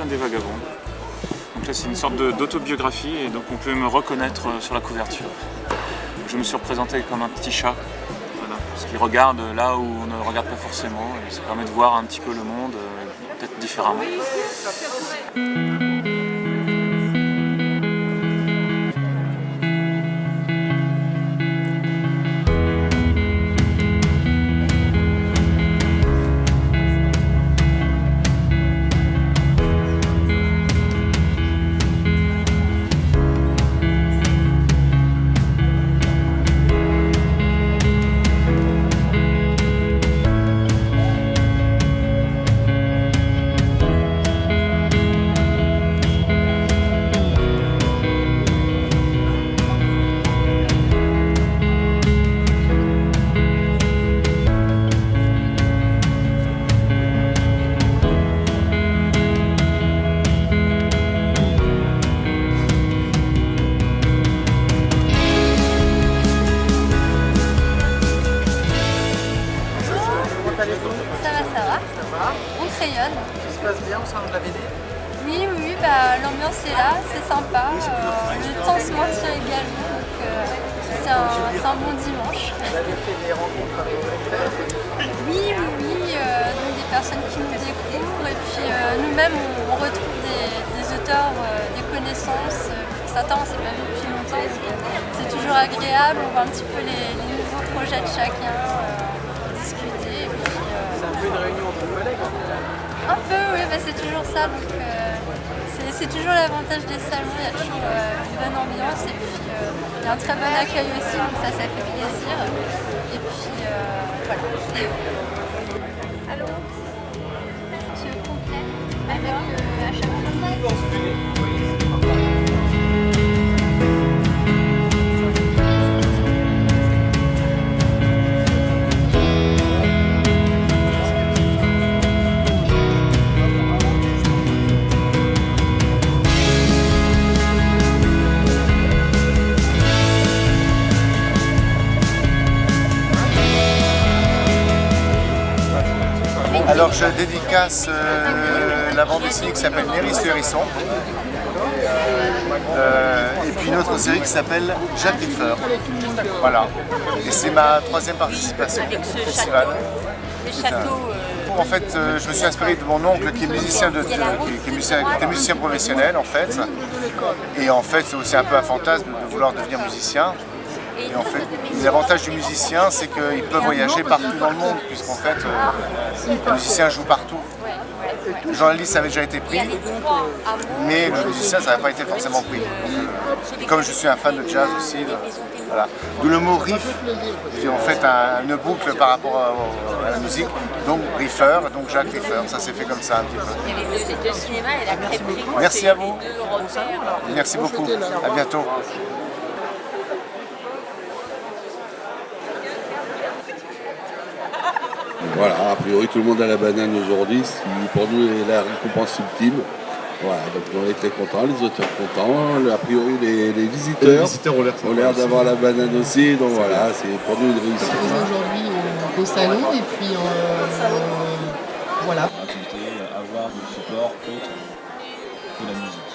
fin des vagabonds. Donc là c'est une sorte d'autobiographie et donc on peut me reconnaître sur la couverture. Je me suis représenté comme un petit chat, voilà, parce qu'il regarde là où on ne regarde pas forcément et ça permet de voir un petit peu le monde peut-être différemment. Ça va. On crayonne. Tout se passe bien au sein de la BD? Oui, l'ambiance est là, c'est sympa. Le temps se maintient également, donc c'est un bon dimanche. Vous avez fait des rencontres avec vos lecteurs? Oui, donc des personnes qui nous découvrent et puis nous-mêmes on retrouve des auteurs, des connaissances. Certains on ne s'est pas vu depuis longtemps, c'est toujours agréable, on voit un petit peu les nouveaux projets de chacun, discuter. C'est un peu une réunion entre collègues en fait. Un peu, oui, c'est toujours ça. Donc, c'est toujours l'avantage des salons, il y a toujours une bonne ambiance et puis il y a un très bon accueil aussi, donc ça fait plaisir. Et puis voilà. Allô? Tu veux complet avec à chaque fois? Alors je dédicace la bande dessinée qui s'appelle Néris le hérisson et puis une autre série qui s'appelle Jacques Riffer. Voilà. Et c'est ma 3e participation au festival. En fait, je me suis inspiré de mon oncle qui est musicien, qui était musicien professionnel en fait. Et en fait, c'est aussi un peu un fantasme de vouloir devenir musicien. Et en fait, l'avantage du musicien, c'est qu'il peut voyager partout dans le monde, puisqu'en fait, le musicien joue partout. Le journaliste avait déjà été pris, mais le musicien, ça n'avait pas été forcément pris. Et comme je suis un fan de jazz aussi, voilà. D'où le mot riff, qui est en fait une boucle par rapport à la musique, donc Riffer, donc Jacques Riffer, ça s'est fait comme ça un petit peu. Merci à vous. Merci beaucoup. À bientôt. Voilà, a priori tout le monde a la banane aujourd'hui, ce qui pour nous est la récompense ultime. Voilà, donc on est très contents, les auteurs contents, a priori les visiteurs ont l'air d'avoir la banane aussi, donc voilà, c'est pour nous une réussite. On est aujourd'hui au salon et puis voilà. Raconter, avoir du support autre que la musique.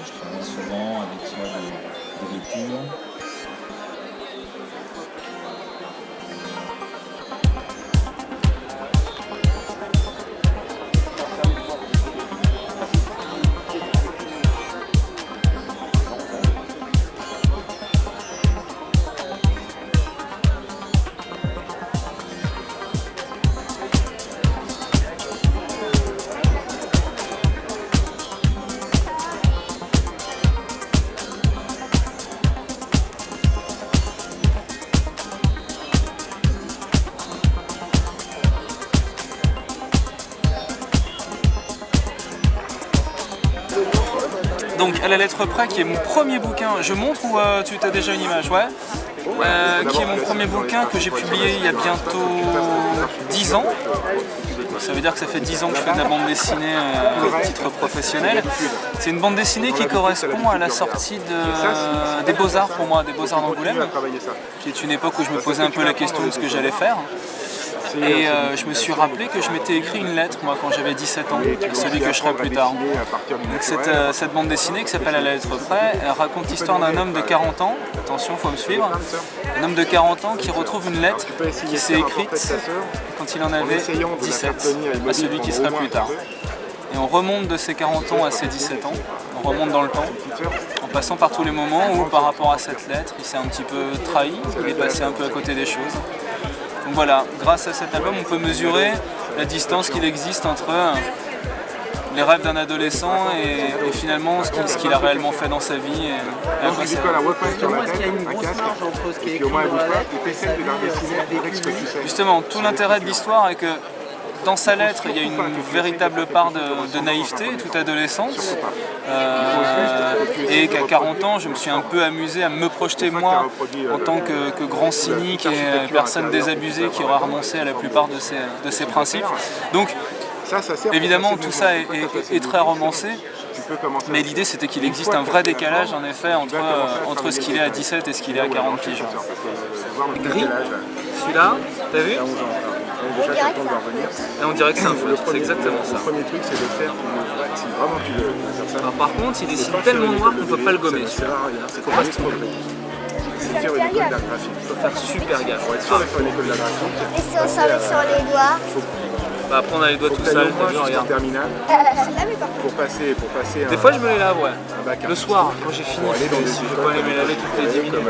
Je travaille souvent avec soit des lectures. Donc à la lettre près, qui est mon premier bouquin, je montre ou tu as déjà une image? Ouais. Qui est mon premier bouquin que j'ai publié il y a bientôt 10 ans. Ça veut dire que ça fait 10 ans que je fais de la bande dessinée à titre professionnel. C'est une bande dessinée qui correspond à la sortie des Beaux-Arts pour moi, des Beaux-Arts d'Angoulême, qui est une époque où je me posais un peu la question de ce que j'allais faire. Et je me suis rappelé que je m'étais écrit une lettre, moi, quand j'avais 17 ans, celui que je serai plus tard. Donc cette bande dessinée qui s'appelle À la lettre près, elle raconte l'histoire d'un homme de 40 ans, attention, faut me suivre, un homme de 40 ans qui retrouve une lettre qui s'est écrite quand il en avait 17, à celui qui sera plus tard. Et on remonte de ses 40 ans à ses 17 ans, on remonte dans le temps, en passant par tous les moments où, par rapport à cette lettre, il s'est un petit peu trahi, il est passé un peu à côté des choses. Donc voilà, grâce à cet album, on peut mesurer la distance qu'il existe entre les rêves d'un adolescent et finalement ce qu'il a réellement fait dans sa vie et à quoi ça va. Justement, est-ce qu'il y a une grosse marge entre ce qui est écrit dans la lettre et Justement, tout l'intérêt de l'histoire est que dans sa lettre, il y a une véritable part de naïveté, toute adolescente, et qu'à 40 ans, je me suis un peu amusé à me projeter moi en tant que grand cynique et personne désabusée qui aura renoncé à la plupart de ses principes. Donc, évidemment, tout ça est très romancé, mais l'idée c'était qu'il existe un vrai décalage en effet entre ce qu'il est à 17 et ce qu'il est à 40 piges. Gris, celui-là, t'as vu? Et on dirait que c'est un feu, c'est exactement ça. Le premier truc, c'est de faire si vraiment tu veux faire ça. Alors, par contre, il dessine tellement noir qu'on ne peut pas le gommer. Il ne faut pas se tromper. C'est faire une école d'art graphique. Il faut faire super gaffe. Pour être sûr de faire une école d'art graphique, Et si on s'en met sur les doigts? Bah, après, on a les doigts tout sales, t'as vu, regarde. terminale pour passer Des fois, je me les lave, ouais. bac Le soir, quand j'ai fini, je vais pas aller me laver toutes les 10 minutes.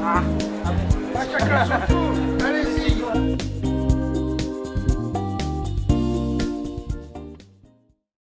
Ah.